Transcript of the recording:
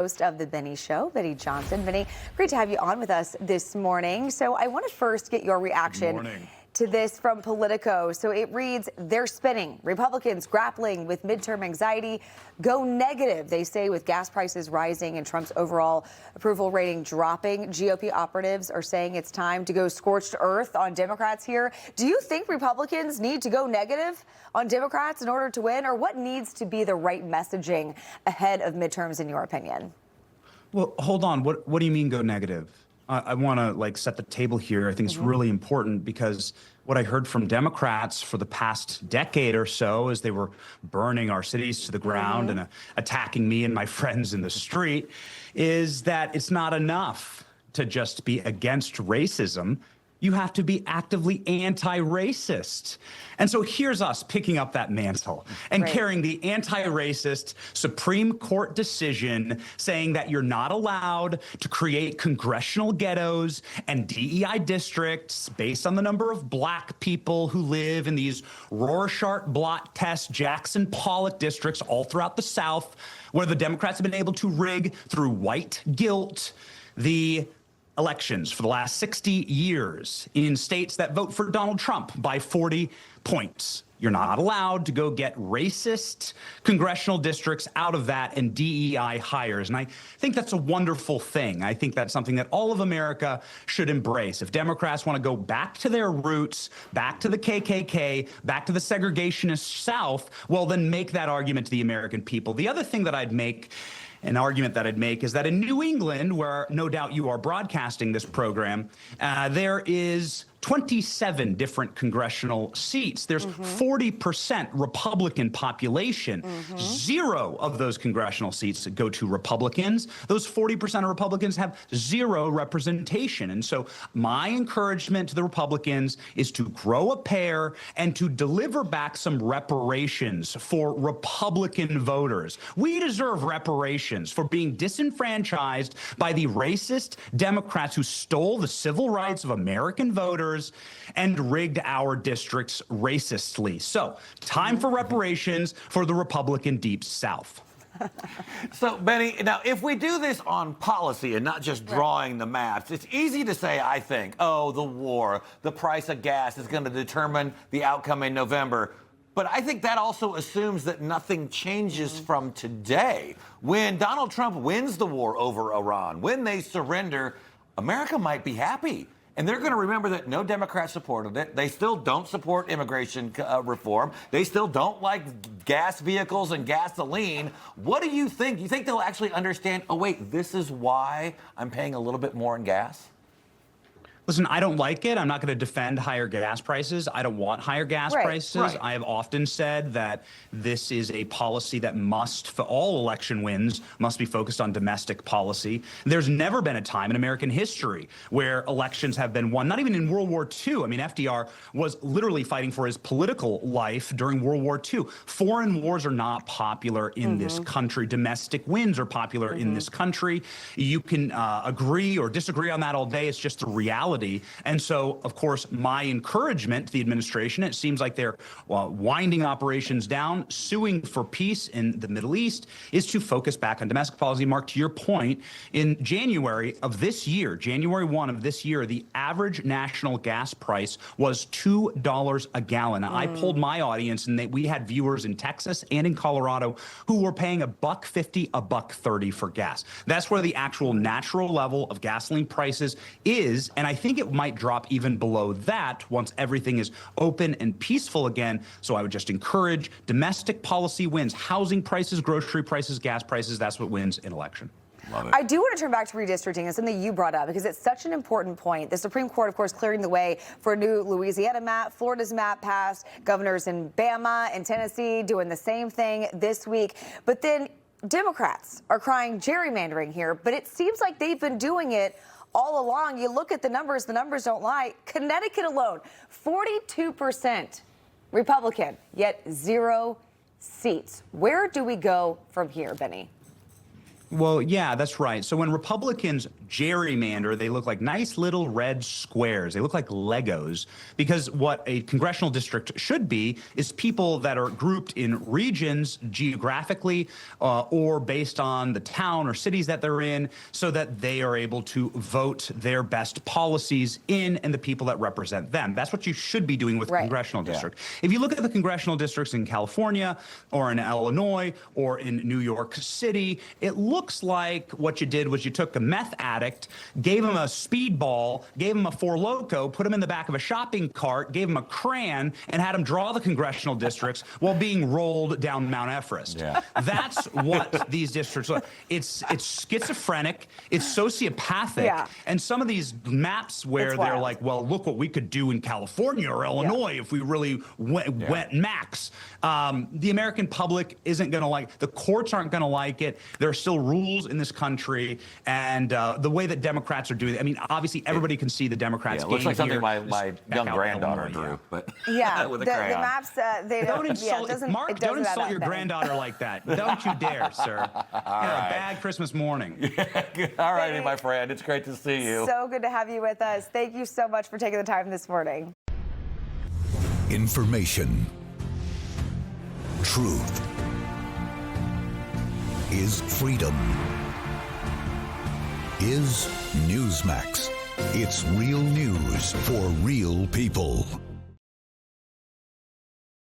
Host of the Benny Show, Benny Johnson. Benny, great to have you on with us this morning. So I want to first get your reaction to this from Politico. So it reads, they're spinning. Republicans grappling with midterm anxiety go negative, they say, with gas prices rising and Trump's overall approval rating dropping. GOP operatives are saying it's time to go scorched earth on Democrats here. Do you think Republicans need to go negative on Democrats in order to win, or what needs to be the right messaging ahead of midterms, in your opinion? Well, hold on. What do you mean go negative? I want to set the table here. I think it's really important because what I heard from Democrats for the past decade or so as they were burning our cities to the ground and attacking me and my friends in the street is that it's not enough to just be against racism. You have to be actively anti-racist. And so here's us picking up that mantle and carrying the anti-racist Supreme Court decision saying that you're not allowed to create congressional ghettos and DEI districts based on the number of black people who live in these Rorschach blot test Jackson Pollock districts all throughout the South, where the Democrats have been able to rig through white guilt the elections for the last 60 years in states that vote for Donald Trump by 40 points. You're not allowed to go get racist congressional districts out of that and DEI hires. And I think that's a wonderful thing. I think that's something that all of America should embrace. If Democrats want to go back to their roots, back to the KKK, back to the segregationist South, well, then make that argument to the American people. The other thing that an argument that I'd make is that in New England, where no doubt you are broadcasting this program, there is 27 different congressional seats. There's 40% Republican population. Zero of those congressional seats go to Republicans. Those 40% of Republicans have zero representation. And so my encouragement to the Republicans is to grow a pair and to deliver back some reparations for Republican voters. We deserve reparations for being disenfranchised by the racist Democrats who stole the civil rights of American voters and rigged our districts racistly. So, time for reparations for the Republican Deep South. So, Benny, now, if we do this on policy and not just drawing the maps, it's easy to say, I think, oh, the war, the price of gas is going to determine the outcome in November. But I think that also assumes that nothing changes from today. When Donald Trump wins the war over Iran, when they surrender, America might be happy. And they're going to remember that no Democrat supported it. They still don't support immigration reform. They still don't like gas vehicles and gasoline. What do you think? Do you think they'll actually understand, oh, wait, this is why I'm paying a little bit more in gas? Listen, I don't like it. I'm not going to defend higher gas prices. I don't want higher gas prices. I have often said that this is a policy that must, for all election wins, must be focused on domestic policy. There's never been a time in American history where elections have been won, not even in World War II. I mean, FDR was literally fighting for his political life during World War II. Foreign wars are not popular in this country. Domestic wins are popular in this country. You can agree or disagree on that all day. It's just the reality. And so, of course, my encouragement to the administration, it seems like they're winding operations down, suing for peace in the Middle East, is to focus back on domestic policy. Mark, to your point, in January of this year, January 1 of this year, the average national gas price was $2 a gallon. I polled my audience, and we had viewers in Texas and in Colorado who were paying $1.50, $1.30 for gas. That's where the actual natural level of gasoline prices is, and I think it might drop even below that once everything is open and peaceful again. So I would just encourage domestic policy wins. Housing prices, grocery prices, gas prices, that's what wins an election. Love it. I do want to turn back to redistricting. It's something you brought up because it's such an important point. The Supreme Court, of course, clearing the way for a new Louisiana map. Florida's map passed. Governors in Bama and Tennessee doing the same thing this week. But then Democrats are crying gerrymandering here, but it seems like they've been doing it all along. You look at the numbers don't lie. Connecticut alone, 42% Republican, yet 0 seats. Where do we go from here, Benny? Well, yeah, that's right. So when Republicans gerrymander, they look like nice little red squares. They look like Legos, because what a congressional district should be is people that are grouped in regions geographically or based on the town or cities that they're in, so that they are able to vote their best policies in and the people that represent them. That's what you should be doing with a congressional district. If you look at the congressional districts in California or in Illinois or in New York City, it looks like what you did was you took a meth addict, gave him a speedball, gave him a Four Loko, put him in the back of a shopping cart, gave him a crayon, and had him draw the congressional districts while being rolled down Mount Everest. Yeah. That's what these districts look. It's schizophrenic, it's sociopathic, and some of these maps where they're like, well, look what we could do in California or Illinois if we really went max. The American public isn't going to like, the courts aren't going to like it. There are still rules in this country, and the way that Democrats are doing it. I mean, obviously, everybody can see the Democrats. It looks like something my young granddaughter drew, but with a crayon. The maps, they don't insult Mark. Don't insult your granddaughter like that. Don't you dare, sir. Bad Christmas morning. All righty, my friend. It's great to see you. So good to have you with us. Thank you so much for taking the time this morning. Information. Truth is freedom. Is Newsmax. It's real news for real people.